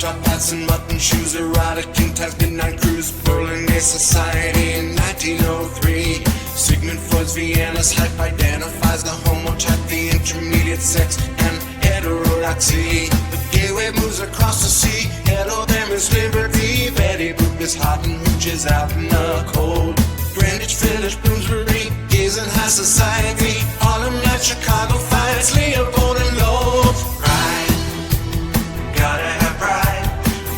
top hats and mutton shoes, erotic king times, midnight cruise, Berlin Gay Society in 1903. Sigmund Freud's Vienna's hype identifies the homo type, the intermediate sex, and heterodoxy. The gay wave moves across the sea, hello them is liberty. Betty Boop is hot and hooches out in the cold. Greenwich Village, Bloomsbury, gays in high society. Harlem Night, Chicago fights, Leopold and Lowell. Pride, gotta have pride.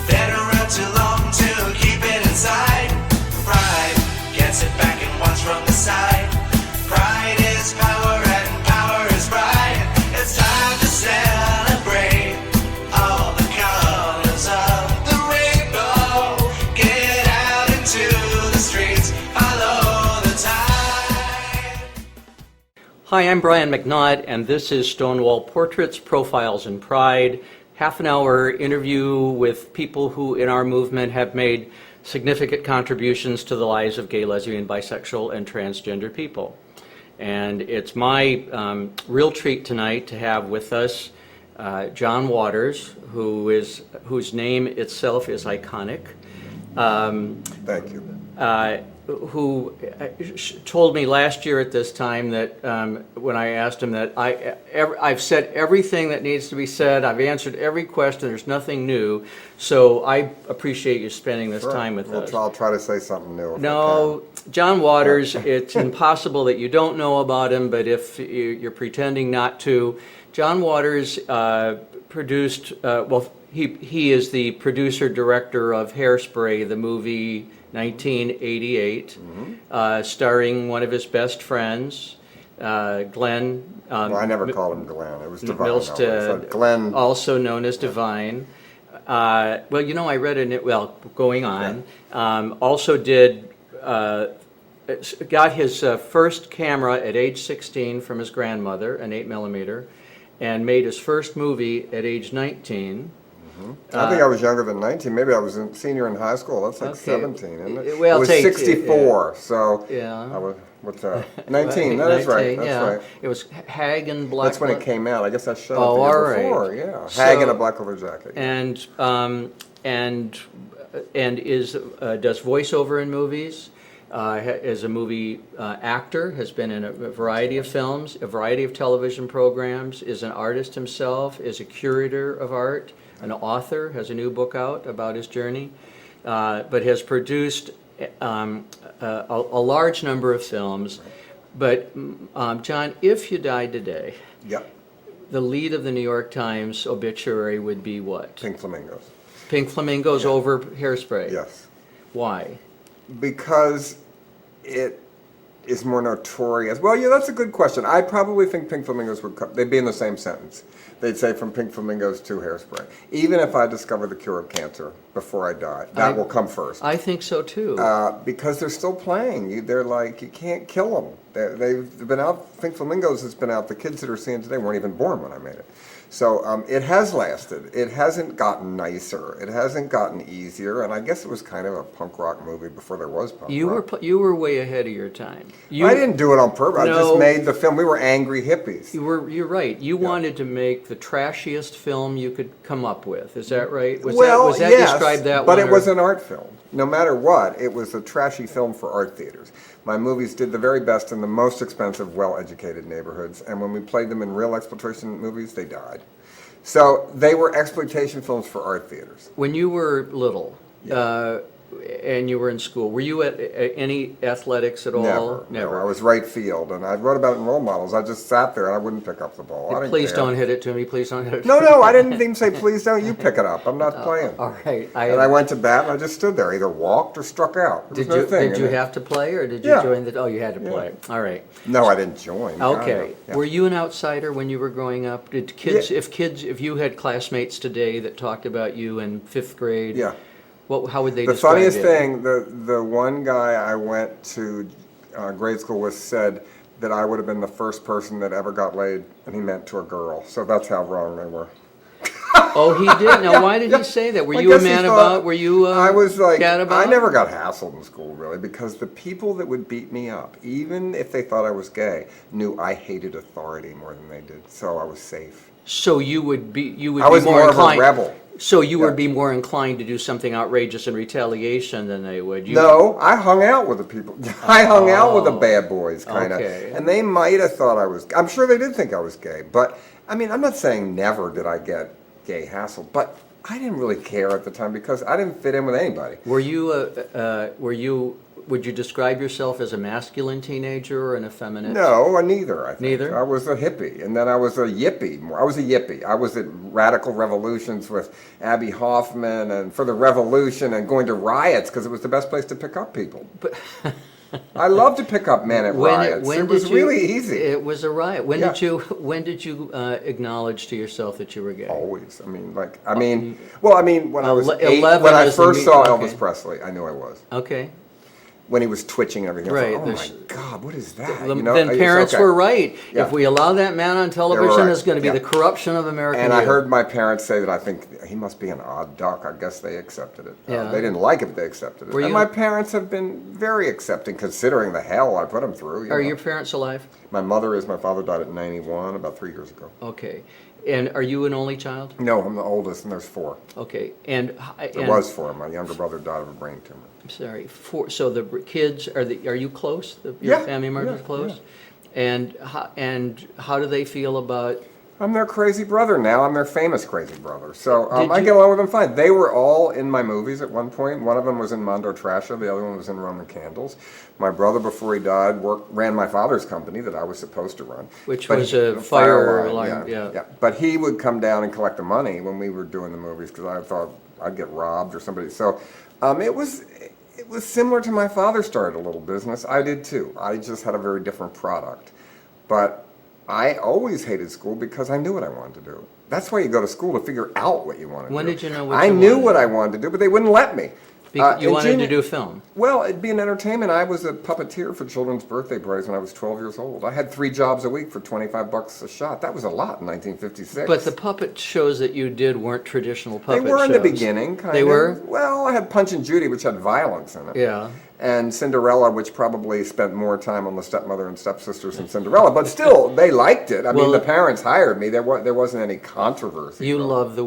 Better run too long to keep it inside. Pride gets it back and watch from the side. Pride is power and power is pride. It's time to celebrate all the colors of the rainbow. Get out into the streets, follow the tide. Hi, I'm Brian McNaught, and this is Stonewall Portraits, Profiles, and Pride. Half an hour interview with people who in our movement have made significant contributions to the lives of gay, lesbian, bisexual, and transgender people. And it's my real treat tonight to have with us John Waters, whose name itself is iconic. Thank you. Who told me last year at this time that when I asked him that I've said everything that needs to be said, I've answered every question, there's nothing new, so I appreciate you spending this time with us. I'll try to say something new. No, John Waters, it's impossible that you don't know about him, but if you're pretending not to, John Waters produced, he is the producer-director of Hairspray, the movie 1988, starring one of his best friends, Glenn. I never called him Glenn. It was Divine. Milstead, Glenn, also known as Divine. Well, you know, I read in it. Well, going on. Also did got his first camera at age 16 from his grandmother, an 8mm, and made his first movie at age 19. I think I was younger than 19. Maybe I was a senior in high school. That's like 17, isn't it? Well, it was 64, so yeah. I was, what's that? 19, that is right. That's right. It was Hag and Black. That's when it came out. I guess I showed Oh, the all year before. right. Yeah, So- Hag in a black leather jacket. And does voiceover in movies. Is a movie actor, has been in a variety of films, a variety of television programs, is an artist himself, is a curator of art, an author, has a new book out about his journey, but has produced a large number of films. But John, if you died today, Yep. the lead of the New York Times obituary would be what? Pink Flamingos. Pink Flamingos over Hairspray. Yes. Why? Because it is more notorious. Well, yeah, that's a good question. I probably think Pink Flamingos they'd be in the same sentence. They'd say from Pink Flamingos to Hairspray. Even if I discover the cure of cancer before I die, that will come first. I think so too. Because they're still playing. They're like, you can't kill them. They've been out, Pink Flamingos has been out. The kids that are seeing today weren't even born when I made it. So it has lasted. It hasn't gotten nicer. It hasn't gotten easier. And I guess it was kind of a punk rock movie before there was punk rock. You were way ahead of your time. I didn't do it on purpose. No. I just made the film. We were angry hippies. You're right. You wanted to make the trashiest film you could come up with. Is that right? Was that yes, described that but one? It was an art film. No matter what, it was a trashy film for art theaters. My movies did the very best in the most expensive, well-educated neighborhoods, and when we played them in real exploitation movies, they died. So they were exploitation films for art theaters. When you were little, and you were in school, were you at any athletics at all? Never. I was right field, and I wrote about it in role models. I just sat there and I wouldn't pick up the ball. I didn't Please care. don't hit it to me. Please don't hit it to No, me. no, I didn't even say, please don't you pick it up. I'm not playing. All right. And I went to bat and I just stood there, either walked or struck out. Did you have to play, or did you join the? Oh, you had to play. All right. No, I didn't join. Okay. Yeah. Were you an outsider when you were growing up? Did kids, if you had classmates today that talked about you in 5th grade, Yeah. how would they The describe funniest it? thing, the one guy I went to grade school with said that I would have been the first person that ever got laid, and he meant to a girl. So that's how wrong they were. Oh, he did? Now, why did he say that? Were I you a guess he man thought- about? Were you I was like, cat about? I never got hassled in school, really, because the people that would beat me up, even if they thought I was gay, knew I hated authority more than they did, so I was safe. So you would be I was more more of a inclined. rebel. So you Yeah. would be more inclined to do something outrageous in retaliation than they would. No, I hung out with the people. I hung out with the bad boys, kind of. Okay. And they might have thought I was, I'm sure they did think I was gay. But, I mean, I'm not saying never did I get gay hassled, but I didn't really care at the time because I didn't fit in with anybody. Would you describe yourself as a masculine teenager or an effeminate? No, neither, I think. Neither? I was a hippie, and then I was a yippie. I was a yippie. I was at radical revolutions with Abby Hoffman and for the revolution and going to riots because it was the best place to pick up people. But I love to pick up men at riots. It was really easy. It was a riot. When Yeah. did you acknowledge to yourself that you were gay? Always. When I was 8, 11 when I is the first saw okay. Elvis Presley, I knew I was. Okay. When he was twitching and everything, I Right, thought, oh my there's- God, what is that? Then parents okay. were right. Yeah. If we allow that man on television, right. it's going to be Yeah. the corruption of American And I youth. heard my parents say that I think he must be an odd duck. I guess they accepted it. Yeah. They didn't like it, but they accepted it. Were And you- my parents have been very accepting, considering the hell I put them through. Are know. your parents alive? My mother is. My father died at 91, about 3 years ago. Okay. And are you an only child? No, I'm the oldest, and there's 4. Okay. And There was 4. My younger brother died of a brain tumor. I'm sorry. So the kids are you close? Your Yeah, family members yeah, close? And how do they feel about? I'm their crazy brother now. I'm their famous crazy brother. So Did I you- get along with them fine. They were all in my movies at one point. One of them was in Mondo Trasha. The other one was in Roman Candles. My brother, before he died, ran my father's company that I was supposed to run. Which But was a fire alarm, Yeah, yeah. But he would come down and collect the money when we were doing the movies because I thought I'd get robbed or somebody. So it was similar to my father started a little business. I did too. I just had a very different product. But I always hated school because I knew what I wanted to do. That's why you go to school, to figure out what you want to do. When did you know what I you knew wanted? what I wanted to do, but they wouldn't let me. You in wanted to junior- do film. Well, it'd be an entertainment. I was a puppeteer for children's birthday parties when I was 12 years old. I had 3 jobs a week for $25 a shot. That was a lot in 1956. But the puppet shows that you did weren't traditional they puppet shows. were in the beginning, kind of. They were? Well, I had Punch and Judy, which had violence in it. Yeah. And Cinderella, which probably spent more time on the stepmother and stepsisters than Cinderella, but still, they liked it. I mean, Well, the parents hired me. There wasn't any controversy. You love the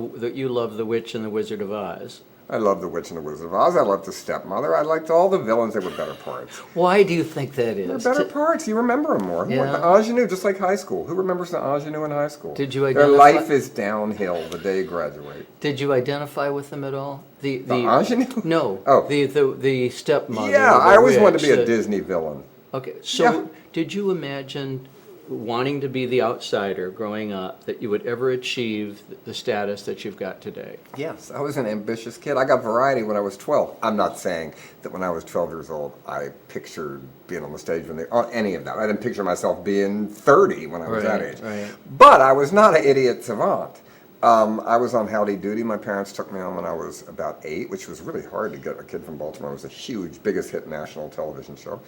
Witch and the Wizard of Oz. I loved The Witch and the Wizard of Oz. I loved the stepmother. I liked all the villains. They were better parts. Why do you think that They're is? better parts. You remember them more. Yeah. The ingenue, just like high school. Who remembers the ingenue in high school? Did you Their identify- life is downhill the day you graduate. Did you identify with them at all? The ingenue? No. Oh. The stepmother. Yeah, the I always wanted to witch, be a the- Disney villain. Okay, so Yeah. did you imagine wanting to be the outsider growing up, that you would ever achieve the status that you've got today? Yes, I was an ambitious kid. I got variety when I was 12. I'm not saying that when I was 12 years old, I pictured being on the stage any of that. I didn't picture myself being 30 when I was that age. Right. But I was not an idiot savant. I was on Howdy Doody. My parents took me on when I was about 8, which was really hard to get a kid from Baltimore. It was a huge, biggest hit national television show.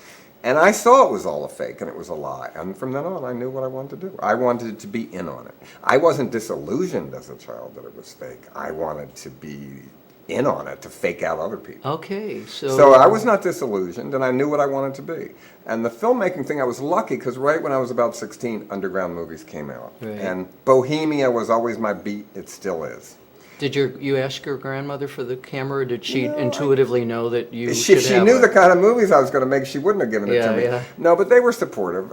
And I saw it was all a fake and it was a lie. And from then on, I knew what I wanted to do. I wanted to be in on it. I wasn't disillusioned as a child that it was fake. I wanted to be in on it, to fake out other people. Okay, So I was not disillusioned, and I knew what I wanted to be. And the filmmaking thing, I was lucky, because right when I was about 16, underground movies came out. Right. And Bohemia was always my beat. It still is. Did you ask your grandmother for the camera, or did she No, intuitively know that you She should have knew it? the kind of movies I was going to make. She wouldn't have given it Yeah, to me. yeah. No, but they were supportive.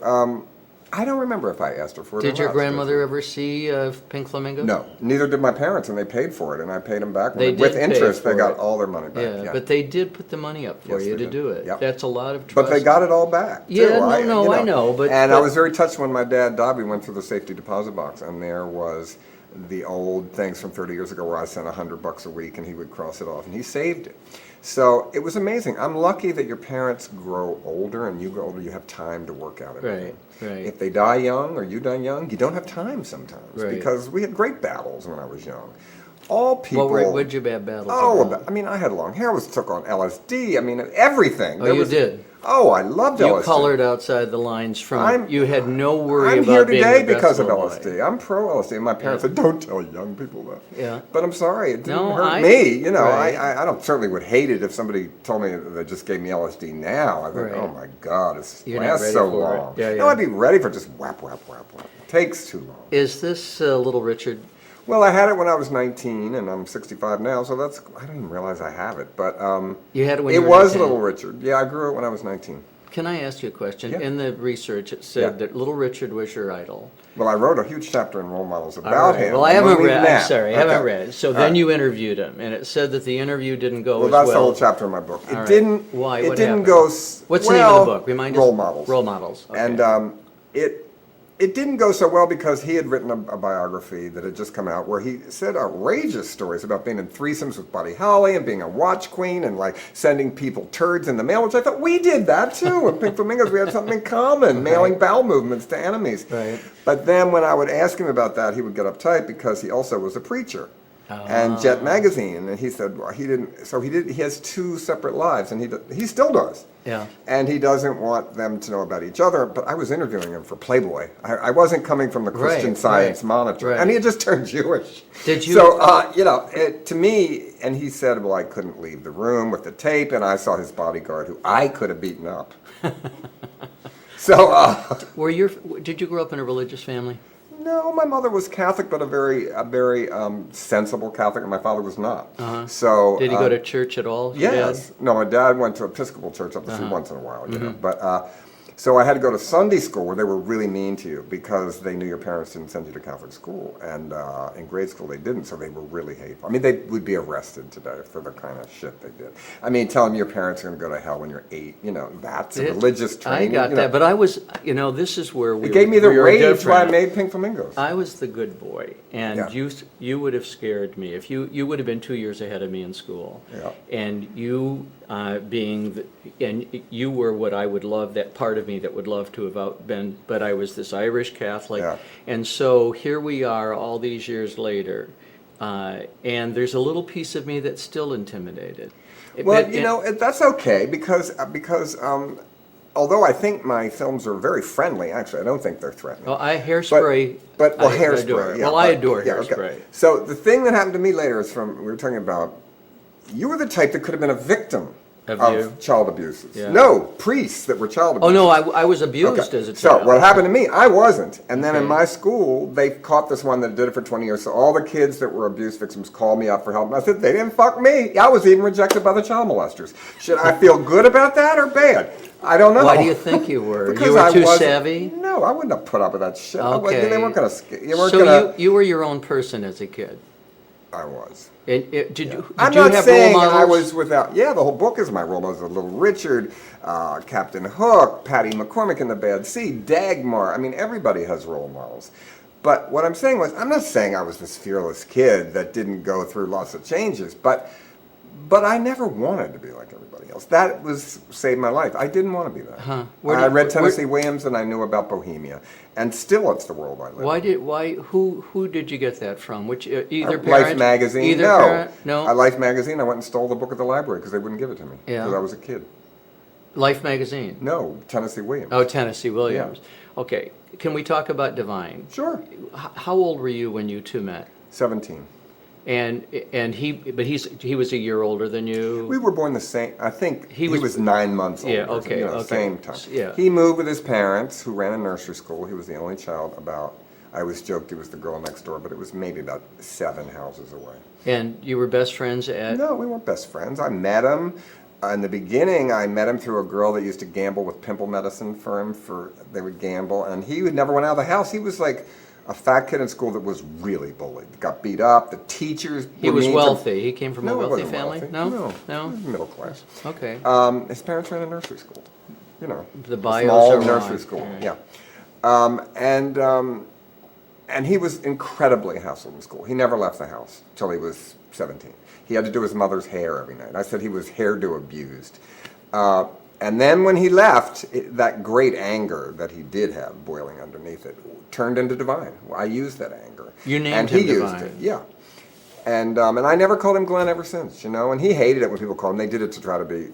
I don't remember if I asked her for it or Did your not. grandmother ever see Pink Flamingo? No, neither did my parents, and they paid for it, and I paid them back. They With did pay interest, they for got it. all their money back. Yeah, but they did put the money up for Yes, you they to did. do it. Yep. That's a lot of trust. But they got it all back. too. Yeah, I know, but- and I was very touched when my dad died. We went through the safety deposit box, and there was the old things from 30 years ago where I sent $100 a week, and he would cross it off, and he saved it. So it was amazing. I'm lucky that your parents grow older, and you grow older. You have time to work out everything. Right. If they die young or you die young, you don't have time sometimes, Right. because we had great battles when I was young. All people. What would you have battles Oh, about? I mean, I had long hair. I took on LSD. I mean, everything. Oh, There you was- did? Oh, I loved You LSD. colored outside the lines from, you had no worry I'm about here being today the best because of Illinois. LSD. I'm pro LSD. And my parents said, don't tell young people that. Yeah. But I'm sorry, it didn't No, hurt me. You know, right. I don't certainly would hate it if somebody told me that they just gave me LSD now. I think, Right. oh my God, it You're not lasts ready so for it. long. Yeah, No, yeah. I'd be ready for just whap, whap, whap, whap. It takes too long. Is this Little Richard? Well, I had it when I was 19, and I'm 65 now, so that's, I don't even realize I have it, but You had it when it you were was 19. Little Richard. Yeah, I grew it when I was 19. Can I ask you a question? Yeah. In the research, it said Yeah. that Little Richard was your idol. Well, I wrote a huge chapter in Role Models All about right. him. Well, I and when haven't we read. met- I'm sorry, I Okay. haven't read. So All then right. you interviewed him, and it said that the interview didn't go Well, as that's well. the whole chapter in my book. It All right. didn't. Why? It What didn't happened? go. What's the well, name of the book? Remind us. Role Models. Role Models. Okay. And it didn't go so well because he had written a biography that had just come out where he said outrageous stories about being in threesomes with Buddy Holly and being a watch queen and like sending people turds in the mail, which I thought we did that too. In Pink Flamingos, we had something in common, mailing bowel movements to enemies. Right. But then when I would ask him about that, he would get uptight because he also was a preacher. And Jet Magazine, and he said well, he didn't. So he did. He has two separate lives, and he still does. Yeah. And he doesn't want them to know about each other. But I was interviewing him for Playboy. I wasn't coming from the Christian Right, Science right, Monitor, right. and he had just turned Jewish. Did you- So to me, and he said, well, I couldn't leave the room with the tape, and I saw his bodyguard, who I could have beaten up. So. Did you grow up in a religious family? No, my mother was Catholic, but a very sensible Catholic, and my father was not. So Did he go to church at all? your yes. dad? No, my dad went to Episcopal church up the street once in a while, you know. But so I had to go to Sunday school where they were really mean to you because they knew your parents didn't send you to Catholic school, and in grade school they didn't, so they were really hateful. I mean, they would be arrested today for the kind of shit they did. I mean, telling your parents are going to go to hell when you're 8, you know, that's a religious I training. got you know. that, but I was, this is where we It gave me the we were rage why I different. made Pink Flamingos. I was the good boy, and Yeah. you would have scared me if you would have been 2 years ahead of me in school, Yeah. and you you were what I would love, that part of me that would love to have been, but I was this Irish Catholic, Yeah. and so here we are all these years later, and there's a little piece of me that's still intimidated. Well, that's okay because although I think my films are very friendly, actually, I don't think they're threatening. Well, Hairspray. But I Hairspray. adore. Yeah, well, I adore Hairspray. Okay. So the thing that happened to me later is we were talking about, you were the type that could have been a victim Of of you? child abuses. Yeah. No, priests that were child abusers. Oh no, I was abused as a child. So what happened to me, I wasn't. And then in Okay. my school, they caught this one that did it for 20 years. So all the kids that were abuse victims called me up for help. And I said, they didn't fuck me. I was even rejected by the child molesters. Should I feel good about that or bad? I don't know. Why do you think you were? Because You were I too wasn't- savy? No, I wouldn't have put up with that shit. Okay. They weren't going to. You weren't So going to. you were your own person as a kid. I was. Did you I'm have not saying role models? I was without. Yeah, the whole book is my role models. Little Richard, Captain Hook, Patty McCormick in the Bad Seed, Dagmar. I mean, everybody has role models. But what I'm saying was, I'm not saying I was this fearless kid that didn't go through lots of changes, but I never wanted to be like everybody else. That saved my life. I didn't want to be that. Huh. I read Tennessee Williams and I knew about Bohemia, and still it's the world I live in. Who did you get that from? Which either Life parent? magazine. Either no. parent? No. Life magazine. I went and stole the book at the library because they wouldn't give it to me. Yeah. Because I was a kid. Life magazine. No, Tennessee Williams. Oh, Tennessee Williams. Okay. Can we talk about Divine? Sure. How old were you when you two met? 17. And he was a year older than you. We were born the same. I think he was- was 9 months older. Yeah, okay, okay. Same time. Yeah. He moved with his parents, who ran a nursery school. He was the only child I always joked he was the girl next door, but it was maybe about 7 houses away. And you were best friends at? No, we weren't best friends. I met him. In the beginning, I met him through a girl that used to gamble with pimple medicine for him. They would gamble, and he never went out of the house. He was like a fat kid in school that was really bullied. Got beat up. The teachers. He were was mean to him. wealthy. He came from a No, he wealthy wasn't family? wealthy. No? No. He was middle class. Okay. His parents ran a nursery school. You know, The a bios small are nursery wrong. school. Yeah. Yeah. And he was incredibly hassled in school. He never left the house till he was 17. He had to do his mother's hair every night. I said he was hairdo abused. And then when he left, that great anger that he did have boiling underneath it turned into Divine. I used that anger. You named and him he used Divine. it. Yeah. And I never called him Glenn ever since, you know. And he hated it when people called him. They did it to try to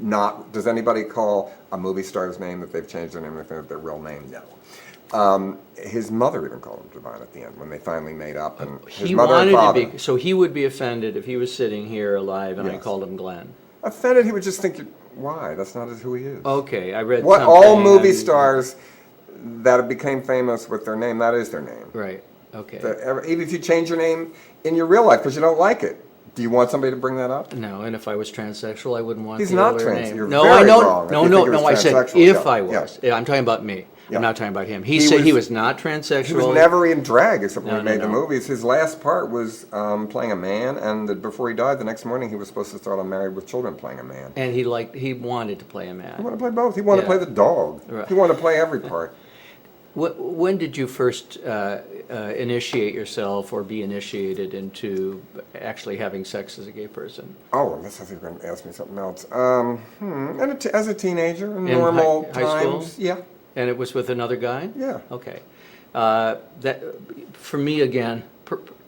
not. Does anybody call a movie star's name that they've changed their name and they think their real name? No. His mother even called him Divine at the end when they finally made up. And his He mother and wanted father. to be, so he would be offended if he was sitting here alive and I Yes. called him Glenn. Offended, he would just think, why? That's not who he is. Okay, I read What something. all movie stars that became famous with their name, that is their name. Right. Okay. Even if you change your name in your real life because you don't like it, do you want somebody to bring that up? No, and if I was transsexual, I wouldn't want He's the not earlier trans. name. You're No, very I know. wrong if No, you no, think he was no. I said transsexual. if Yeah, I was. Yeah, I'm talking about me. Yeah. I'm not talking about him. He He said he was- was not transsexual. He was never in drag except when No, he no, made the no. movies. His last part was playing a man, and before he died, the next morning he was supposed to start on Married with Children playing a man. And he wanted to play a He man. wanted to play both. He wanted to Yeah. play the dog. Right. He wanted to play every part. When did you first initiate yourself or be initiated into actually having sex as a gay person? Oh, unless I think you're going to ask me something else. As a teenager, in In normal high school? times, yeah. And it was with another guy? Yeah. Okay. That, for me, again,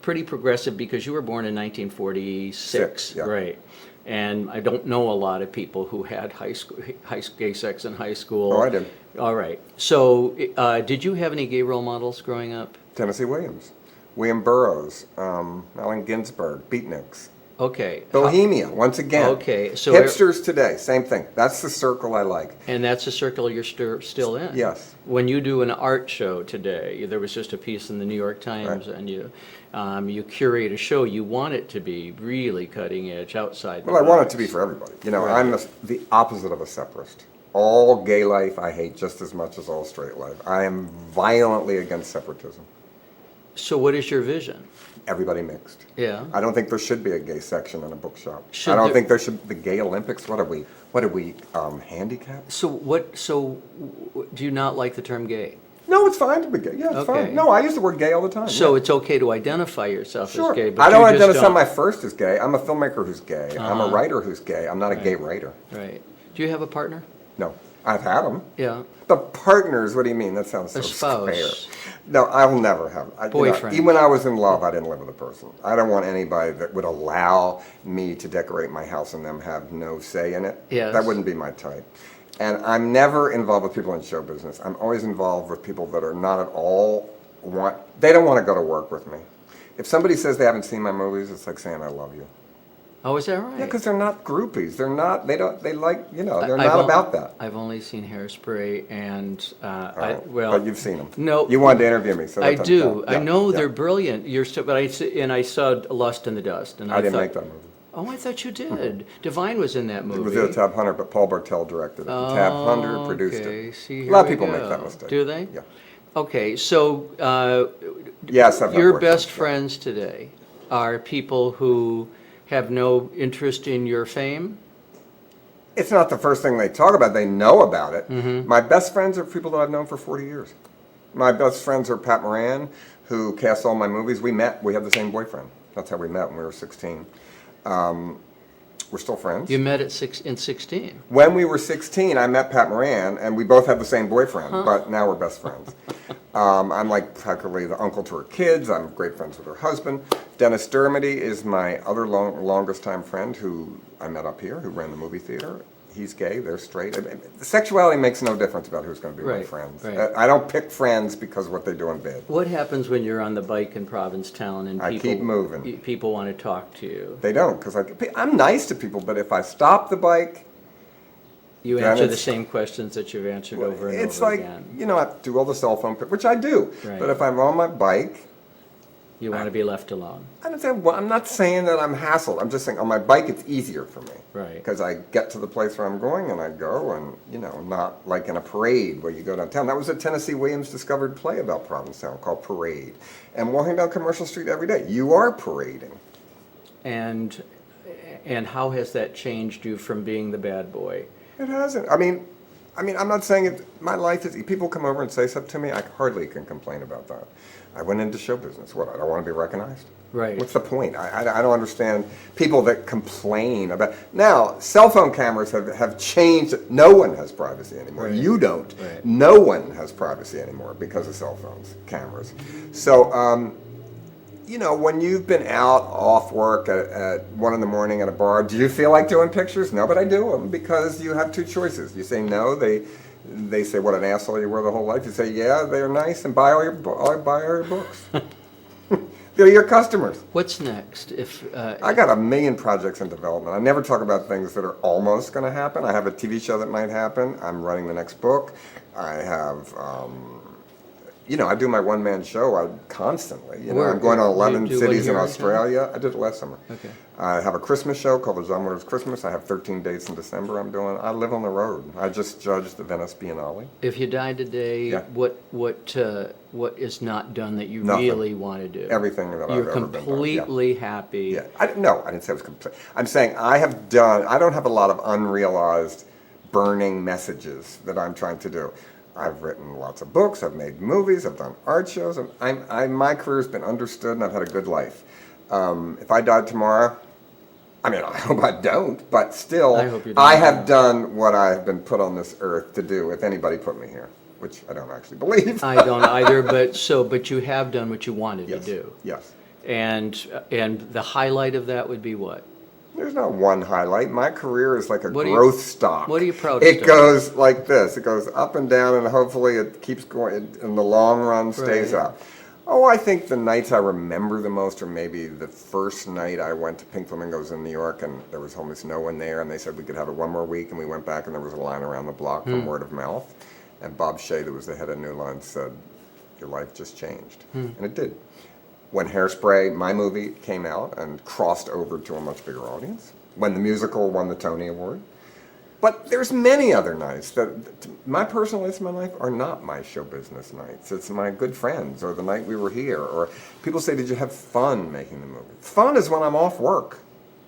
pretty progressive because you were born in 1946. Yeah. Right. And I don't know a lot of people who had gay sex in high school. Oh, I did. All right. So, did you have any gay role models growing up? Tennessee Williams, William Burroughs, Allen Ginsberg, Beatniks. Okay. Bohemia, once again. Okay, so hipsters today, same thing. That's the circle I like. And that's a circle you're still in? Yes. When you do an art show today, there was just a piece in the New York Times, Right. and you curate a show, you want it to be really cutting edge, outside the Well, I want it box. to be for everybody. You know, Right. I'm the opposite of a separatist. All gay life I hate just as much as all straight life. I am violently against separatism. So what is your vision? Everybody mixed. Yeah. I don't think there should be a gay section in a bookshop. Should I don't there- think there should the gay Olympics. What are we? Handicapped? So do you not like the term gay? No, it's fine to be gay. Yeah, it's Okay. fine. No, I use the word gay all the time. So yeah. it's okay to identify yourself Sure. as gay, but I don't you just identify don't. my first as gay. I'm a filmmaker who's gay. I'm a Uh-huh. writer who's gay. I'm not a gay writer. Right. Do you have a partner? No, I've had them. Yeah. But partners, what do you mean? That sounds so A spouse. square. No, I will never have. Boyfriend. Even when I was in love, I didn't live with a person. I don't want anybody that would allow me to decorate my house and them have no say in it. Yes. That wouldn't be my type. And I'm never involved with people in show business. I'm always involved with people that are not at all they don't want to go to work with me. If somebody says they haven't seen my movies, it's like saying I love you. Oh, is that right? Yeah, because they're not groupies. They're not, they're I've not about that. I've only seen Hairspray and, Oh, well. but you've seen them. No. You wanted to interview me, so I that doesn't do. count. I Yeah, know yeah. they're brilliant. But I saw Lust in the Dust, and I didn't thought, make that movie. Oh, I thought you did. Divine was in that It movie. was the Tab Hunter, but Paul Bartel directed it. Tab Hunter produced okay. it. See, A here lot of we people make go. that mistake. Do they? Yeah. Okay, so Yes, I've had your boyfriends, best yeah. friends today are people who have no interest in your fame? It's not the first thing they talk about. They know about it. Mm-hmm. My best friends are people that I've known for 40 years. My best friends are Pat Moran, who cast all my movies. We met. We had the same boyfriend. That's how we met when we were 16. We're still friends. You met in 16. When we were 16, I met Pat Moran, and we both had the same boyfriend, but now we're best friends. I'm like practically the uncle to her kids. I'm great friends with her husband. Dennis Dermody is my other longest time friend who I met up here, who ran the movie theater. He's gay, they're straight. Sexuality makes no difference about who's going to be my Right, friends. right. I don't pick friends because of what they do in bed. What happens when you're on the bike in Provincetown and I keep moving. People want to talk to you? They don't, because I'm nice to people, but if I stop the bike, You Then answer the it's- same questions that you've answered over and it's over like, again. I have to do all the cell phone, which I do. Right. But if I'm on my bike, You want to be left alone. I'm not saying that I'm hassled. I'm just saying on my bike it's easier for me. Right. Because I get to the place where I'm going and I go and, not like in a parade where you go downtown. That was a Tennessee Williams discovered play about Provincetown called Parade. And walking down Commercial Street every day, you are parading. And how has that changed you from being the bad boy? It hasn't. I mean, I'm not saying it. My life is. People come over and say something to me. I hardly can complain about that. I went into show business. What? I don't want to be recognized. Right. What's the point? I don't understand people that complain about. Now, cell phone cameras have changed. No one has privacy anymore. Right. You don't. Right. No one has privacy anymore because of cell phones, cameras. So. When you've been out off work at 1 in the morning at a bar, do you feel like doing pictures? No, but I do them because you have two choices. You say no, they say what an asshole you were the whole life. You say yeah, they're nice, and buy all your books. They're your customers. What's next? I got a million projects in development. I never talk about things that are almost going to happen. I have a TV show that might happen. I'm writing the next book. I have. I do my one-man show constantly. Where? I'm going to Do you 11 do one cities in here in town? Australia. I did it last summer. Okay. I have a Christmas show called The Zumwaller's Christmas. I have 13 dates in December I'm doing. I live on the road. I just judged the Venice Biennale. If you died today, Yeah. what is not done that you Nothing. really want to do? Everything that I've You're ever been done. completely happy. Yeah. No, I didn't say it was complete. I'm saying I don't have a lot of unrealized burning messages that I'm trying to do. I've written lots of books, I've made movies, I've done art shows, my career's been understood and I've had a good life. If I died tomorrow, I hope I don't, but still, I hope you don't. I have done what I've been put on this earth to do, if anybody put me here, which I don't actually believe. I don't either, but you have done what you wanted Yes. to do. Yes. And the highlight of that would be what? There's not one highlight. My career is like a What are you- growth stock. what are you proudest It of? goes like this. It goes up and down, and hopefully it keeps going. In the long run, stays Right. up. Oh, I think the nights I remember the most are maybe the first night I went to Pink Flamingos in New York, and there was almost no one there, and they said we could have it one more week, and we went back, and there was a line around the block from word of mouth. And Bob Shea, that was the head of New Line, said, "Your life just changed," and it did. When Hairspray, my movie, came out and crossed over to a much bigger audience, when the musical won the Tony Award. But there's many other nights that my personal nights in my life are not my show business nights. It's my good friends, or the night we were here, or people say, "Did you have fun making the movie?" Fun is when I'm off work.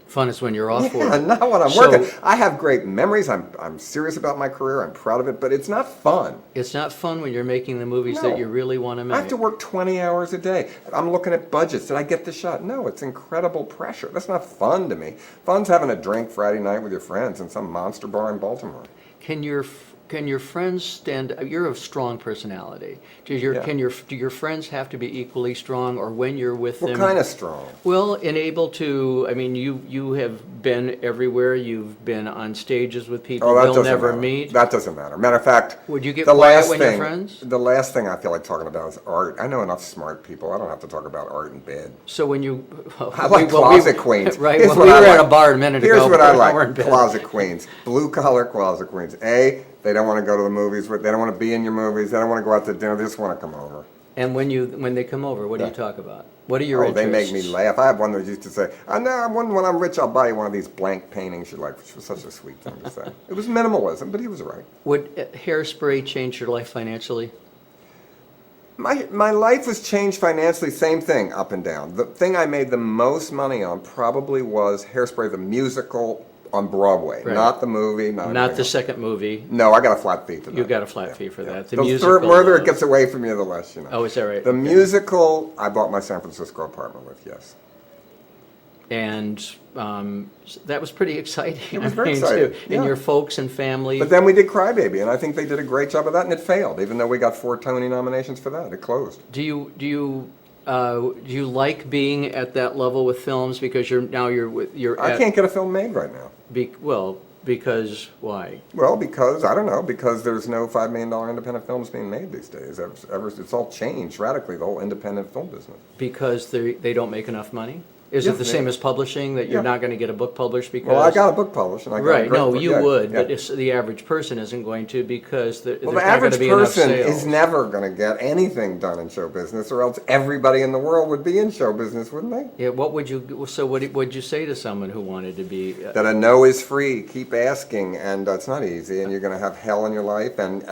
Fun is when you're off Yeah, work. not when I'm So- working. I have great memories. I'm serious about my career. I'm proud of it, but it's not fun. It's not fun when you're making the movies No. that you really want to I have make. to work 20 hours a day. I'm looking at budgets. Did I get the shot? No, it's incredible pressure. That's not fun to me. Fun's having a drink Friday night with your friends in some monster bar in Baltimore. Can your friends stand? You're a strong personality. Do your friends have to be equally strong, or when you're with What them? kind of strong? Well, and able to. I mean, you have been everywhere. You've been on stages with people Oh, that they'll doesn't never matter. meet. That doesn't matter. Matter of fact, Would you get the quiet last when you're thing, friends? The last thing I feel like talking about is art. I know enough smart people. I don't have to talk about art in bed. So when you, I like closet queens. Right. Here's Well, what we I were at a like. bar a minute ago. Here's what I we're in like: bed. closet queens, blue collar closet queens. They don't want to go to the movies. They don't want to be in your movies. They don't want to go out to dinner. They just want to come over. And when they come over, what do you Yeah. talk about? What are your Oh, they make interests? me laugh. I have one that used to say, "I know when I'm rich, I'll buy you one of these blank paintings you like," which was such a sweet thing to say. It was minimalism, but he was right. Would Hairspray change your life financially? My life was changed financially, same thing, up and down. The thing I made the most money on probably was Hairspray, the musical on Broadway, Right. not the movie, not Not anything the else. second movie. No, I got a flat fee for that. You got a flat fee for that. The The musical. further it gets away from you, the less you know. Oh, is that right? The musical, I bought my San Francisco apartment with, yes. And that was pretty exciting. It was I very mean, exciting, too. yeah. And your folks and family. But then we did Crybaby, and I think they did a great job of that, and it failed, even though we got 4 Tony nominations for that. It closed. Do you like being at that level with films because you're I at, can't get a film made right now. because why? Well, because, I don't know, because there's no $5 million independent films being made these days. It's all changed radically, the whole independent film business. Because they don't make enough money? Is Yeah, it the same as publishing, that you're Yeah. not going to get a book published because? Well, I got a book published, and I got a Right, great no, book, you yeah, would, yeah. but the average person isn't going to because there's Well, not the going to average be enough person sales. is never going to get anything done in show business, or else everybody in the world would be in show business, wouldn't they? Yeah, what would you say to someone who wanted to be? That a no is free. Keep asking, and it's not easy, and you're going to have hell in your life. And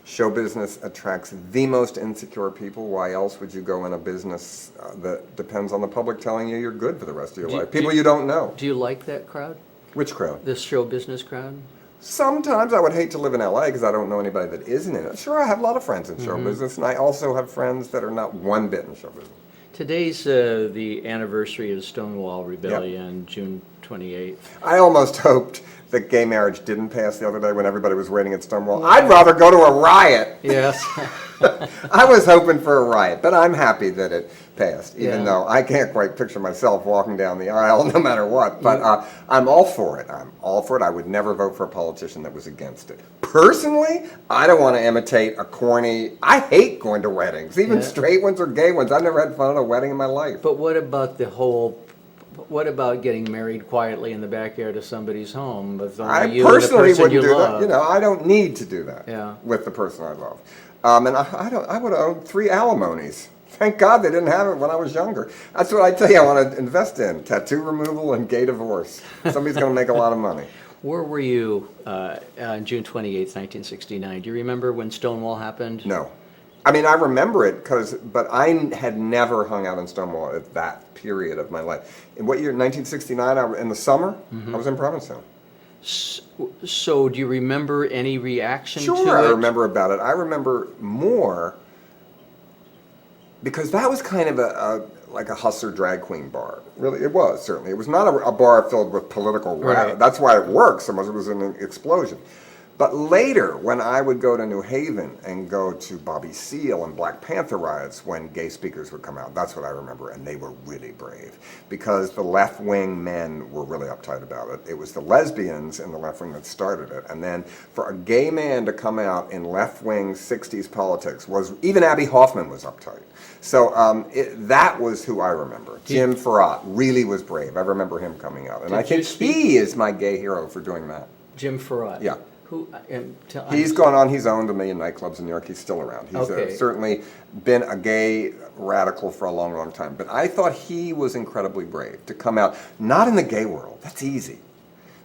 show business attracts the most insecure people. Why else would you go in a business that depends on the public telling you you're good for the rest of your life? People you don't know. Do you like that crowd? Which crowd? This show business crowd? Sometimes I would hate to live in LA because I don't know anybody that isn't in it. Sure, I have a lot of friends in show business, and I also have friends that are not one bit in show business. Today's the anniversary of Stonewall Rebellion, June 28th. I almost hoped that gay marriage didn't pass the other day when everybody was waiting at Stonewall. I'd rather go to a riot. Yes. I was hoping for a riot, but I'm happy that it passed, even Yeah. though I can't quite picture myself walking down the aisle no matter what. But I'm all for it. I'm all for it. I would never vote for a politician that was against it. Personally, I don't want to imitate a corny... I hate going to weddings, even Yeah. straight ones or gay ones. I've never had fun at a wedding in my life. But what about getting married quietly in the backyard of somebody's home with only I you and the personally person wouldn't you do love? that. I don't need to do that Yeah. with the person I love. And I would have owned 3 alimonies. Thank God they didn't have it when I was younger. That's what I tell you I want to invest in: tattoo removal and gay divorce. Somebody's going to make a lot of money. Where were you on June 28th, 1969? Do you remember when Stonewall happened? No. I mean, I remember it, but I had never hung out in Stonewall at that period of my life. In what year? 1969, in the summer, I was in Provincetown. So do you remember any reaction to it? Sure, I remember about it. I remember more because that was kind of like a hustler drag queen bar. Really, it was, certainly. It was not a bar filled with political Right. That's why it worked so much. It was an explosion. But later, when I would go to New Haven and go to Bobby Seale and Black Panther riots when gay speakers would come out, that's what I remember, and they were really brave because the left-wing men were really uptight about it. It was the lesbians in the left wing that started it, and then for a gay man to come out in left-wing 60s politics even Abby Hoffman was uptight. So that was who I remember. Jim Farrat really was brave. I remember him coming out, and I think he is my gay hero for doing that. Jim Farrat? Yeah. He's gone on. He's owned 1 million nightclubs in New York. He's still around. He's certainly been a gay radical for a long, long time. But I thought he was incredibly brave to come out, not in the gay world. That's easy.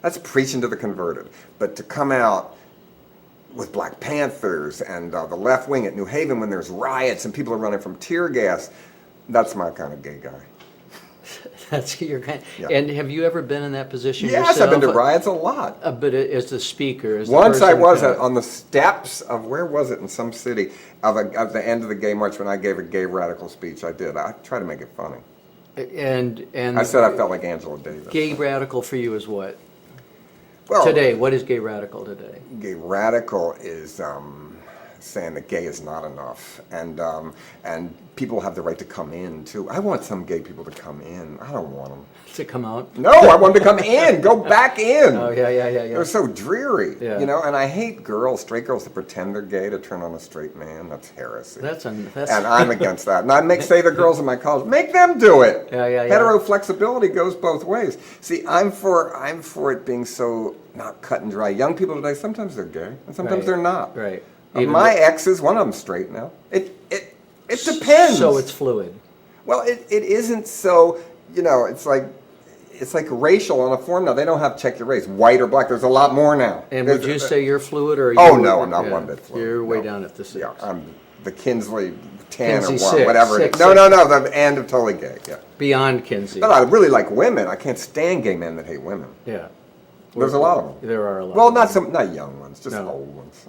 That's preaching to the converted. But to come out with Black Panthers and the left wing at New Haven when there's riots and people are running from tear gas, that's my kind of gay guy. That's your kind. Yeah. And have you ever been in that position Yes, yourself? I've been to riots a lot. But as the speaker, as the Once I person was kind of- on the steps of, where was it, in some city, of the end of the gay march when I gave a gay radical speech. I did. I tried to make it funny. And I said I felt like Angela Davis. gay radical for you is what? Well, Today, what is gay radical today? gay radical is saying that gay is not enough, and people have the right to come in too. I want some gay people to come in. I don't want them To come out? No, I want them to come in. Go back in. Oh, yeah. They're so dreary, Yeah. and I hate straight girls that pretend they're gay to turn on a straight man. That's heresy. That's And I'm against that. And I say the girls in my college, make them do it. Yeah. Hetero flexibility goes both ways. See, I'm for it being so not cut and dry. Young people today, sometimes they're gay, and sometimes Right. they're not. Right. My exes, one of them's straight now. It depends. So it's fluid. Well, it isn't so. It's like racial on a form now. They don't have check your race, white or black. There's a lot more now. And would you say you're fluid, or? Oh no, I'm not one bit fluid. You're way No. down at the 6. Yeah, I'm the Kinsley 10 Kinsey or 1, 6, whatever. 6, No, the end of totally gay. Yeah. Beyond Kinsey. But I really like women. I can't stand gay men that hate women. Yeah. There's a lot of them. There are a lot. Well, not young ones, just No. old ones.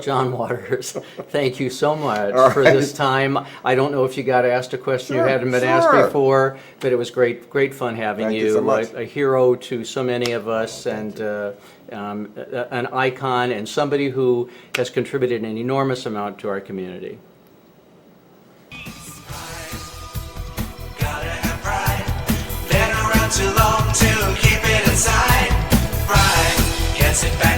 John Waters, thank you so much All for right. this time. I don't know if you got asked a question Sure, you hadn't been asked sure. before, but it was great fun having Thank you so much. A hero to so many of us, and an icon, and somebody who has contributed an enormous amount to our community. Gotta have pride. Been around too long to keep it inside. Pride can't sit back.